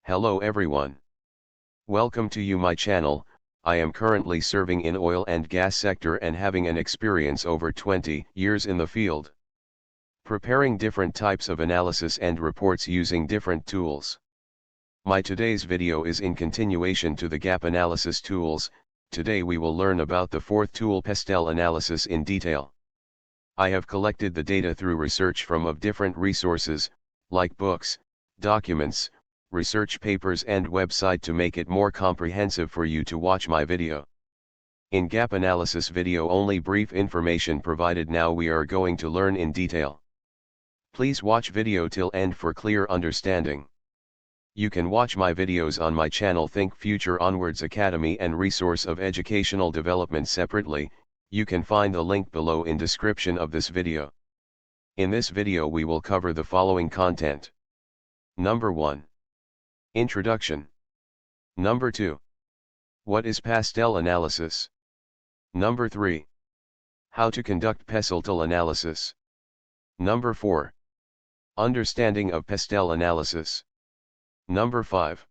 Hello everyone. Welcome to my channel. I am currently serving in oil and gas sector and having an experience over 20 years in the field. Preparing different types of analysis and reports using different tools. My today's video is in continuation to the gap analysis tools. Today we will learn about the fourth tool, PESTEL Analysis, in detail. I have collected the data through research from different resources, like books, documents, research papers and website to make it more comprehensive for you to watch my video. In gap analysis video only brief information provided. Now we are going to learn in detail. Please watch video till end for clear understanding. You can watch my videos on my channel Think Future Onwards Academy and Resource of Educational Development separately. You can find the link below in description of this video. In this video we will cover the following content. Number 1. Introduction. Number 2. What is PASTEL analysis? Number 3. How to conduct PESLTEL analysis. Number 4. Understanding of PASTEL analysis. Number 5.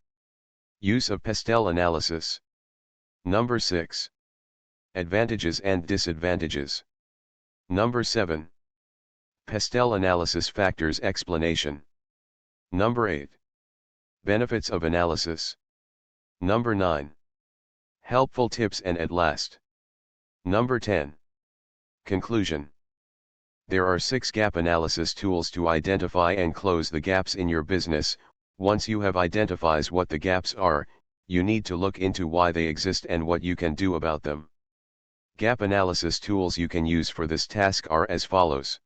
Use of PASTEL analysis. Number 6. Advantages and disadvantages. Number 7. PASTEL analysis factors explanation. Number 8. Benefits of analysis. Number 9. Helpful tips, and at last. Number 10. Conclusion. There are 6 gap analysis tools to identify and close the gaps in your business. Once you have identified what the gaps are, you need to look into why they exist and what you can do about them. Gap analysis tools you can use for this task are as follows.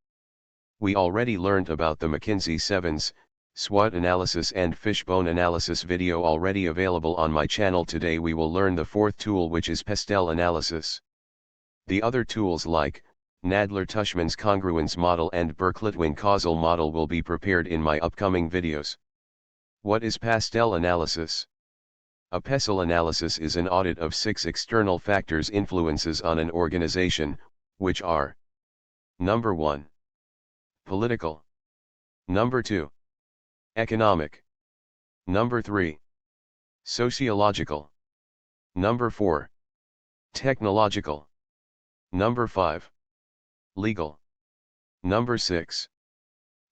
We already learned about the McKinsey 7s, SWOT analysis and fishbone analysis video already available on my channel. Today we will learn the fourth tool, which is PASTEL analysis. The other tools like Nadler-Tushman's congruence model and Birkeletwin causal model will be prepared in my upcoming videos. What is PASTEL analysis? A PESTEL analysis is an audit of 6 external factors influences on an organization, which are: Number 1. Political. Number 2. Economic. Number 3. Sociological. Number 4. Technological. Number 5. Legal. Number 6.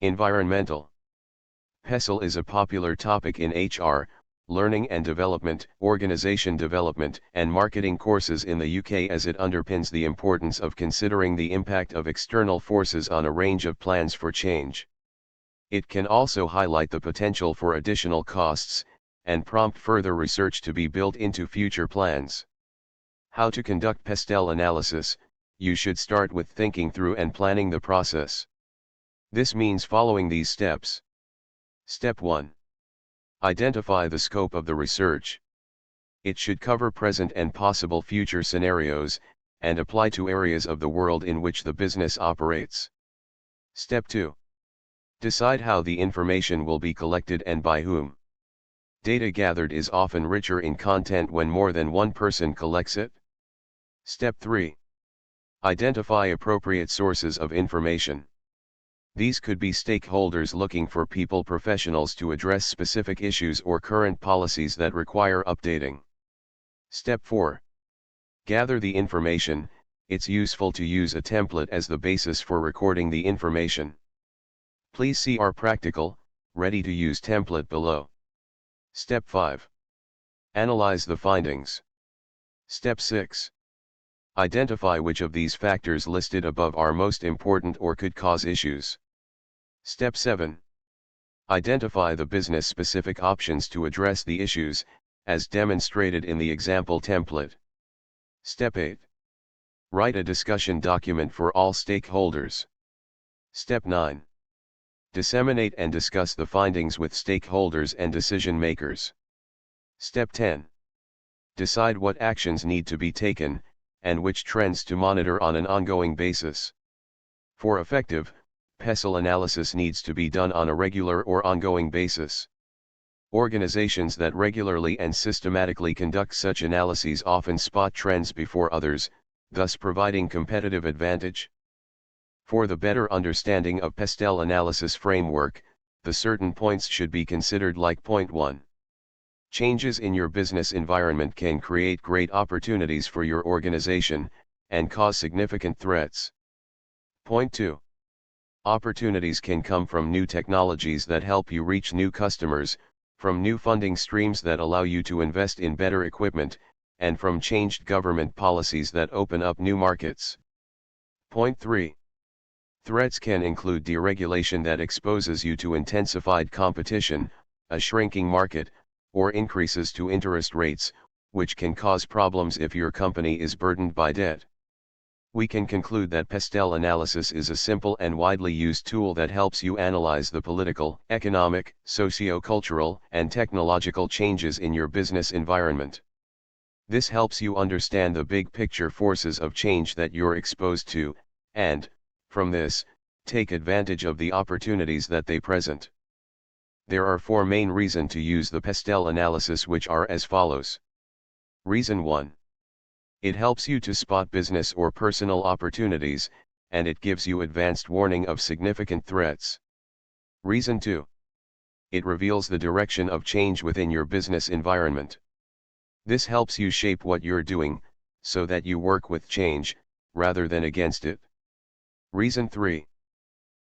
Environmental. PESTEL is a popular topic in HR, learning and development, organization development, and marketing courses in the UK, as it underpins the importance of considering the impact of external forces on a range of plans for change. It can also highlight the potential for additional costs, and prompt further research to be built into future plans. How to conduct PASTEL analysis? You should start with thinking through and planning the process. This means following these steps. Step 1. Identify the scope of the research. It should cover present and possible future scenarios, and apply to areas of the world in which the business operates. Step 2. Decide how the information will be collected and by whom. Data gathered is often richer in content when more than one person collects it. Step 3. Identify appropriate sources of information. These could be stakeholders looking for people professionals to address specific issues or current policies that require updating. Step 4. Gather the information. It's useful to use a template as the basis for recording the information. Please see our practical, ready-to-use template below. Step 5. Analyze the findings. Step 6. Identify which of these factors listed above are most important or could cause issues. Step 7. Identify the business-specific options to address the issues, as demonstrated in the example template. Step 8. Write a discussion document for all stakeholders. Step 9. Disseminate and discuss the findings with stakeholders and decision makers. Step 10. Decide what actions need to be taken, and which trends to monitor on an ongoing basis. For effective PESTEL analysis needs to be done on a regular or ongoing basis. Organizations that regularly and systematically conduct such analyses often spot trends before others, thus providing competitive advantage. For the better understanding of PESTEL analysis framework, the certain points should be considered, like point 1. Changes in your business environment can create great opportunities for your organization, and cause significant threats. Point 2. Opportunities can come from new technologies that help you reach new customers, from new funding streams that allow you to invest in better equipment, and from changed government policies that open up new markets. Point 3. Threats can include deregulation that exposes you to intensified competition, a shrinking market, or increases to interest rates, which can cause problems if your company is burdened by debt. We can conclude that PESTEL analysis is a simple and widely used tool that helps you analyze the political, economic, socio-cultural, and technological changes in your business environment. This helps you understand the big picture forces of change that you're exposed to, and, from this, take advantage of the opportunities that they present. There are 4 main reasons to use the PESTEL analysis, which are as follows. Reason 1. It helps you to spot business or personal opportunities, and it gives you advanced warning of significant threats. Reason 2. It reveals the direction of change within your business environment. This helps you shape what you're doing, so that you work with change, rather than against it. Reason 3.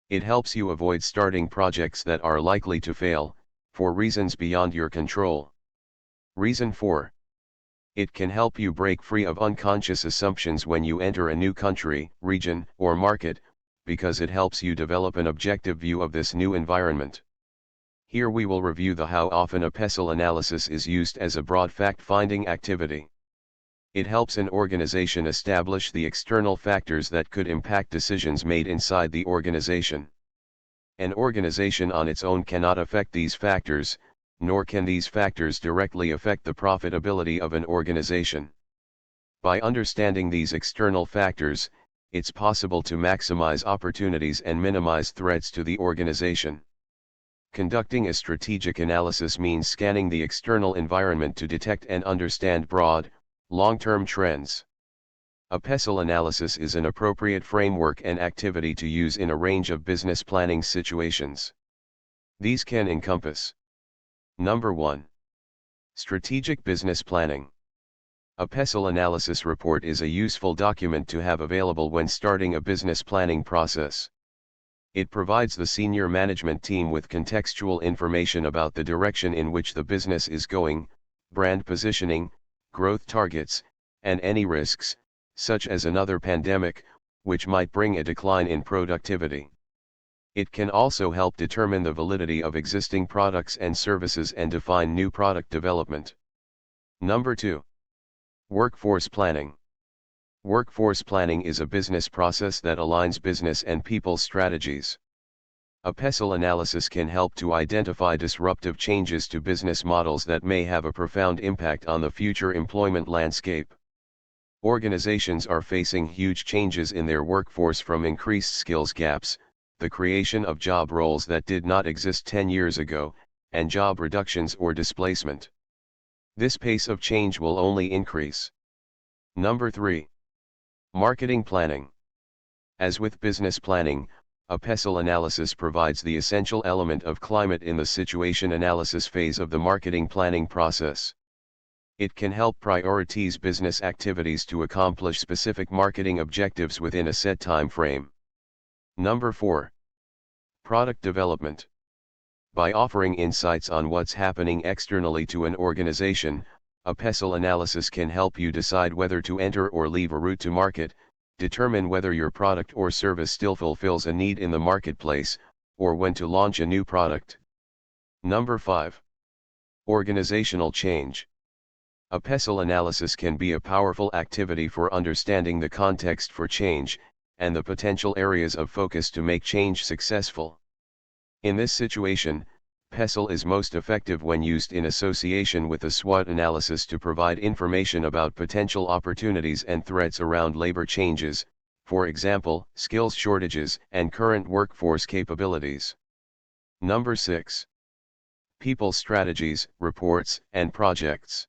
It helps you avoid starting projects that are likely to fail, for reasons beyond your control. Reason 4. It can help you break free of unconscious assumptions when you enter a new country, region, or market, because it helps you develop an objective view of this new environment. Here we will review how often a PESTEL analysis is used as a broad fact-finding activity. It helps an organization establish the external factors that could impact decisions made inside the organization. An organization on its own cannot affect these factors, nor can these factors directly affect the profitability of an organization. By understanding these external factors, it's possible to maximize opportunities and minimize threats to the organization. Conducting a strategic analysis means scanning the external environment to detect and understand broad, long-term trends. A PESTEL analysis is an appropriate framework and activity to use in a range of business planning situations. These can encompass: Number 1. Strategic business planning. A PESTEL analysis report is a useful document to have available when starting a business planning process. It provides the senior management team with contextual information about the direction in which the business is going, brand positioning, growth targets, and any risks, such as another pandemic, which might bring a decline in productivity. It can also help determine the validity of existing products and services and define new product development. Number 2. Workforce planning. Workforce planning is a business process that aligns business and people strategies. A PESTEL analysis can help to identify disruptive changes to business models that may have a profound impact on the future employment landscape. Organizations are facing huge changes in their workforce, from increased skills gaps, the creation of job roles that did not exist 10 years ago, and job reductions or displacement. This pace of change will only increase. Number 3. Marketing planning. As with business planning, a PESTEL analysis provides the essential element of climate in the situation analysis phase of the marketing planning process. It can help prioritize business activities to accomplish specific marketing objectives within a set time frame. Number 4. Product development. By offering insights on what's happening externally to an organization, a PESTEL analysis can help you decide whether to enter or leave a route to market, determine whether your product or service still fulfills a need in the marketplace, or when to launch a new product. Number 5. Organizational change. A PESTEL analysis can be a powerful activity for understanding the context for change, and the potential areas of focus to make change successful. In this situation, PESTEL is most effective when used in association with a SWOT analysis to provide information about potential opportunities and threats around labor changes, for example, skills shortages and current workforce capabilities. Number 6. People strategies, reports, and projects.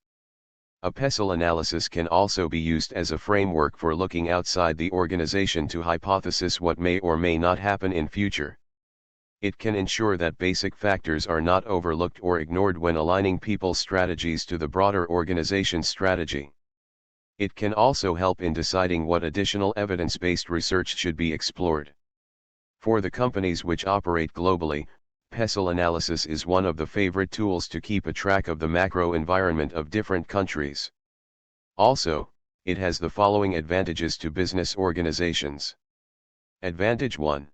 A PESTEL analysis can also be used as a framework for looking outside the organization to hypothesize what may or may not happen in future. It can ensure that basic factors are not overlooked or ignored when aligning people's strategies to the broader organization's strategy. It can also help in deciding what additional evidence-based research should be explored. For the companies which operate globally, PESTEL analysis is one of the favorite tools to keep a track of the macro environment of different countries. Also, it has the following advantages to business organizations. Advantage 1.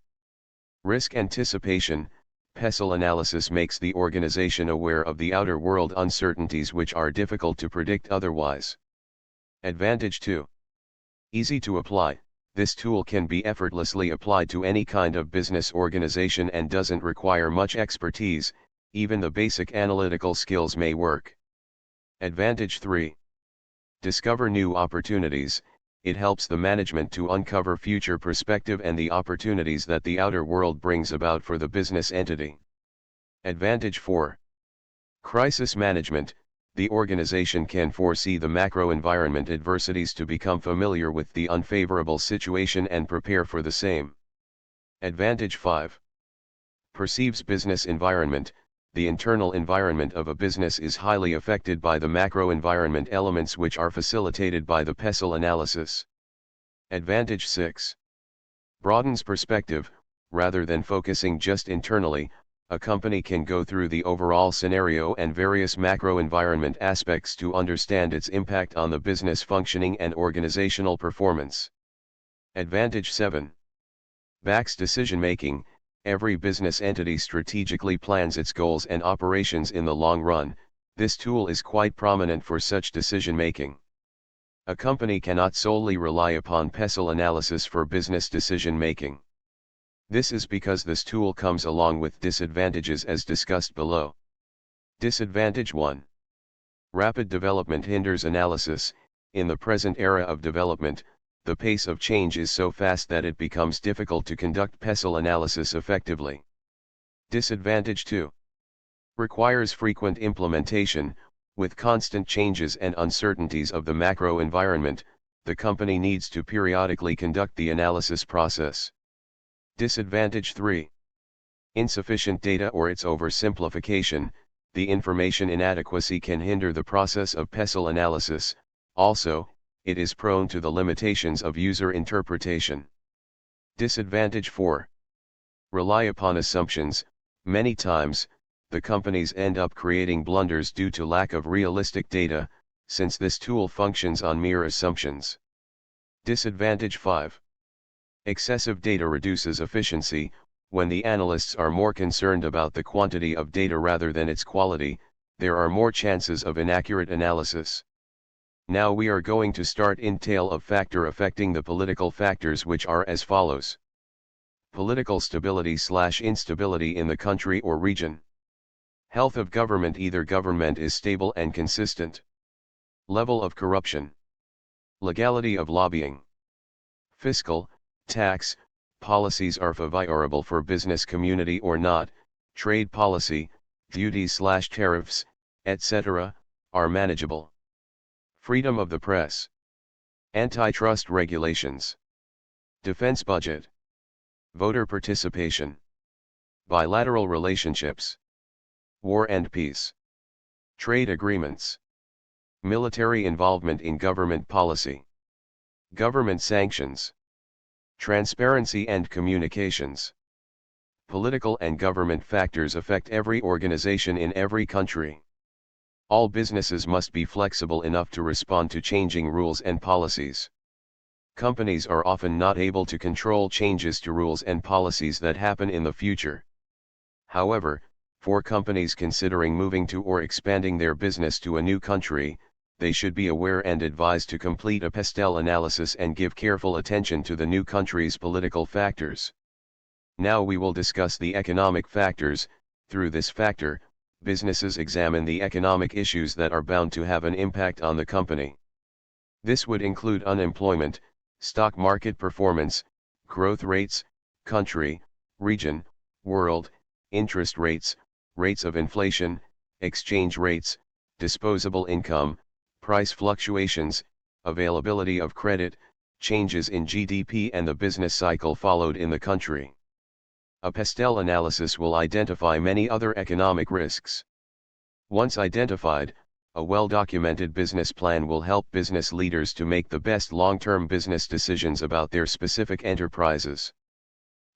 Risk anticipation. PESTEL analysis makes the organization aware of the outer world uncertainties which are difficult to predict otherwise. Advantage 2. Easy to apply. This tool can be effortlessly applied to any kind of business organization and doesn't require much expertise, even the basic analytical skills may work. Advantage 3. Discover new opportunities. It helps the management to uncover future perspective and the opportunities that the outer world brings about for the business entity. Advantage 4. Crisis management. The organization can foresee the macro environment adversities to become familiar with the unfavorable situation and prepare for the same. Advantage 5. Perceives business environment. The internal environment of a business is highly affected by the macro environment elements which are facilitated by the PESTEL analysis. Advantage 6. Broadens perspective. Rather than focusing just internally, a company can go through the overall scenario and various macro environment aspects to understand its impact on the business functioning and organizational performance. Advantage 7. Backs decision making. Every business entity strategically plans its goals and operations in the long run. This tool is quite prominent for such decision making. A company cannot solely rely upon PESTEL analysis for business decision making. This is because this tool comes along with disadvantages as discussed below. Disadvantage 1. Rapid development hinders analysis. In the present era of development, the pace of change is so fast that it becomes difficult to conduct PESTEL analysis effectively. Disadvantage 2. Requires frequent implementation. With constant changes and uncertainties of the macro environment, the company needs to periodically conduct the analysis process. Disadvantage 3. Insufficient data or its oversimplification. The information inadequacy can hinder the process of PESTEL analysis. Also, it is prone to the limitations of user interpretation. Disadvantage 4. Rely upon assumptions. Many times, the companies end up creating blunders due to lack of realistic data, since this tool functions on mere assumptions. Disadvantage 5. Excessive data reduces efficiency. When the analysts are more concerned about the quantity of data rather than its quality, there are more chances of inaccurate analysis. Now we are going to start entail of factor affecting the political factors, which are as follows. Political stability/instability in the country or region. Health of government. Either government is stable and consistent. Level of corruption. Legality of lobbying. Fiscal, tax, policies are favorable for business community or not. Trade policy, duties/tariffs, etc., are manageable. Freedom of the press. Antitrust regulations. Defense budget. Voter participation. Bilateral relationships. War and peace. Trade agreements. Military involvement in government policy. Government sanctions. Transparency and communications. Political and government factors affect every organization in every country. All businesses must be flexible enough to respond to changing rules and policies. Companies are often not able to control changes to rules and policies that happen in the future. However, for companies considering moving to or expanding their business to a new country, they should be aware and advised to complete a PESTEL analysis and give careful attention to the new country's political factors. Now we will discuss the economic factors. Through this factor, businesses examine the economic issues that are bound to have an impact on the company. This would include unemployment, stock market performance, growth rates, country, region, world, interest rates, rates of inflation, exchange rates, disposable income, price fluctuations, availability of credit, changes in GDP and the business cycle followed in the country. A PESTEL analysis will identify many other economic risks. Once identified, a well-documented business plan will help business leaders to make the best long-term business decisions about their specific enterprises.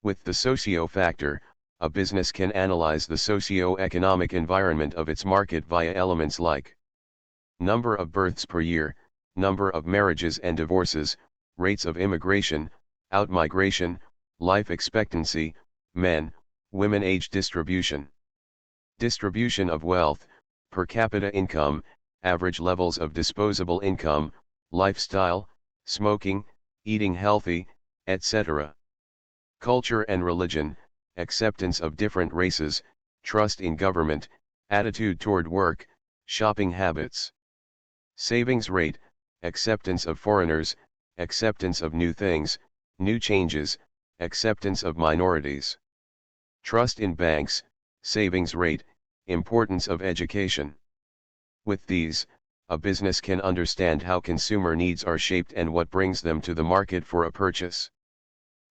With the socio factor, a business can analyze the socio-economic environment of its market via elements like number of births per year, number of marriages and divorces, rates of immigration, outmigration, life expectancy, men, women age distribution, distribution of wealth, per capita income, average levels of disposable income, lifestyle, smoking, eating healthy, etc. Culture and religion, acceptance of different races, trust in government, attitude toward work, shopping habits. Savings rate, acceptance of foreigners, acceptance of new things, new changes, acceptance of minorities. Trust in banks, savings rate, importance of education. With these, a business can understand how consumer needs are shaped and what brings them to the market for a purchase.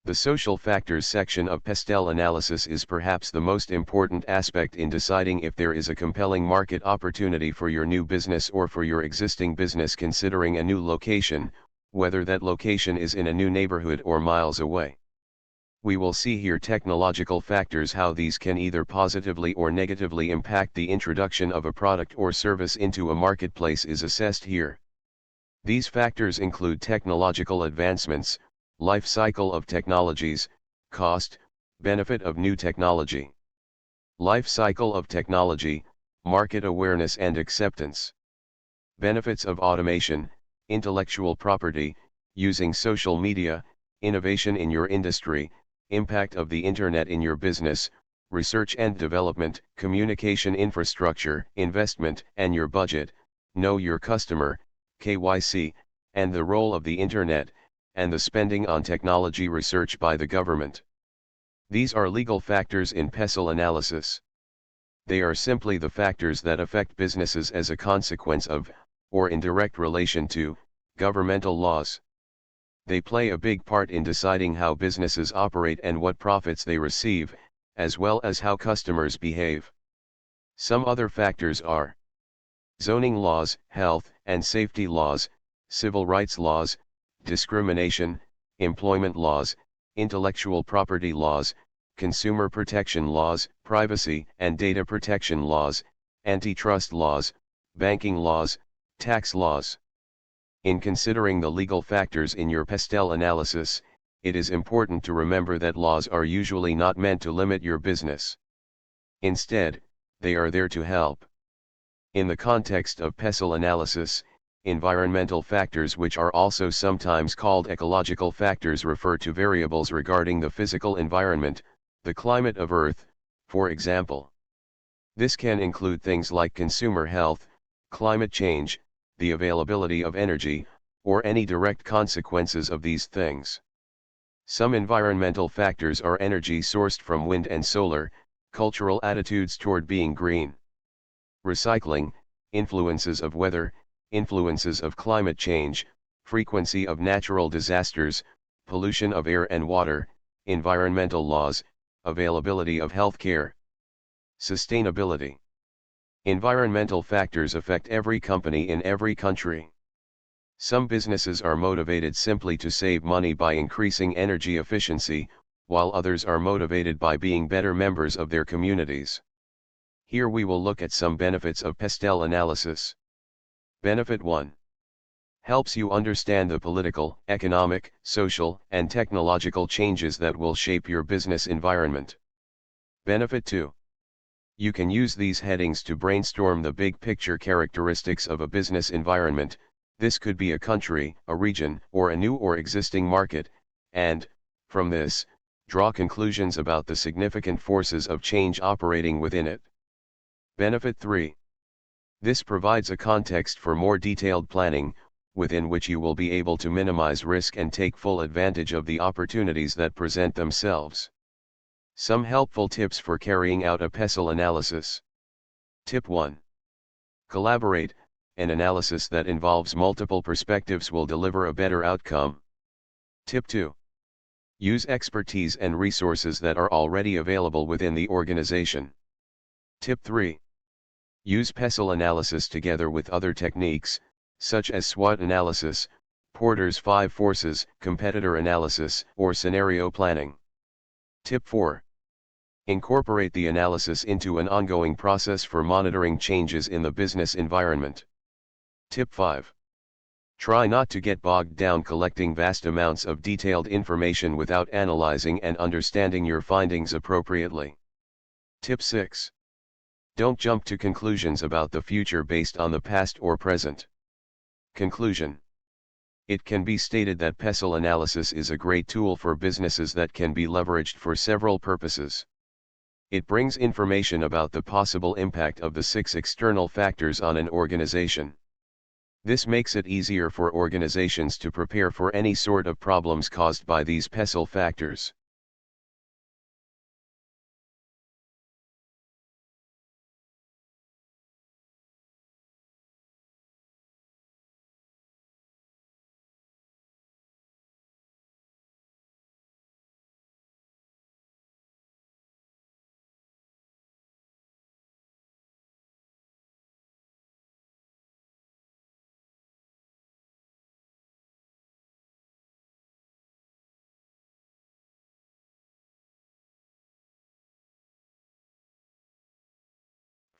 The social factors section of PESTEL analysis is perhaps the most important aspect in deciding if there is a compelling market opportunity for your new business or for your existing business considering a new location, whether that location is in a new neighborhood or miles away. We will see here technological factors, how these can either positively or negatively impact the introduction of a product or service into a marketplace is assessed here. These factors include technological advancements, life cycle of technologies, cost, benefit of new technology. Life cycle of technology, market awareness and acceptance. Benefits of automation, intellectual property, using social media, innovation in your industry, impact of the internet in your business, research and development, communication infrastructure, investment and your budget, know your customer, KYC, and the role of the internet, and the spending on technology research by the government. These are legal factors in PESTEL analysis. They are simply the factors that affect businesses as a consequence of, or in direct relation to, governmental laws. They play a big part in deciding how businesses operate and what profits they receive, as well as how customers behave. Some other factors are zoning laws, health and safety laws, civil rights laws, discrimination, employment laws, intellectual property laws, consumer protection laws, privacy and data protection laws, antitrust laws, banking laws, tax laws. In considering the legal factors in your PESTEL analysis, it is important to remember that laws are usually not meant to limit your business. Instead, they are there to help. In the context of PESTEL analysis, environmental factors, which are also sometimes called ecological factors, refer to variables regarding the physical environment, the climate of Earth, for example. This can include things like consumer health, climate change, the availability of energy, or any direct consequences of these things. Some environmental factors are energy sourced from wind and solar, cultural attitudes toward being green, recycling, influences of weather, influences of climate change, frequency of natural disasters, pollution of air and water, environmental laws, availability of health care. Sustainability. Environmental factors affect every company in every country. Some businesses are motivated simply to save money by increasing energy efficiency, while others are motivated by being better members of their communities. Here we will look at some benefits of PESTEL analysis. Benefit 1. Helps you understand the political, economic, social, and technological changes that will shape your business environment. Benefit 2. You can use these headings to brainstorm the big picture characteristics of a business environment. This could be a country, a region, or a new or existing market, and, from this, draw conclusions about the significant forces of change operating within it. Benefit 3. This provides a context for more detailed planning, within which you will be able to minimize risk and take full advantage of the opportunities that present themselves. Some helpful tips for carrying out a PESTEL analysis. Tip 1. Collaborate. An analysis that involves multiple perspectives will deliver a better outcome. Tip 2. Use expertise and resources that are already available within the organization. Tip 3. Use PESTEL analysis together with other techniques, such as SWOT analysis, Porter's 5 forces, competitor analysis, or scenario planning. Tip 4. Incorporate the analysis into an ongoing process for monitoring changes in the business environment. Tip 5. Try not to get bogged down collecting vast amounts of detailed information without analyzing and understanding your findings appropriately. Tip 6. Don't jump to conclusions about the future based on the past or present. Conclusion. It can be stated that PESTEL analysis is a great tool for businesses that can be leveraged for several purposes. It brings information about the possible impact of the 6 external factors on an organization. This makes it easier for organizations to prepare for any sort of problems caused by these PESTEL factors.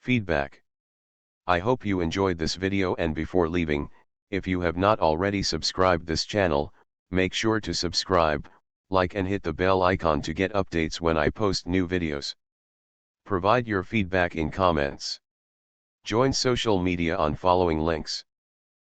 Feedback. I hope you enjoyed this video, and before leaving, if you have not already subscribed this channel, make sure to subscribe, like and hit the bell icon to get updates when I post new videos. Provide your feedback in comments. Join social media on following links.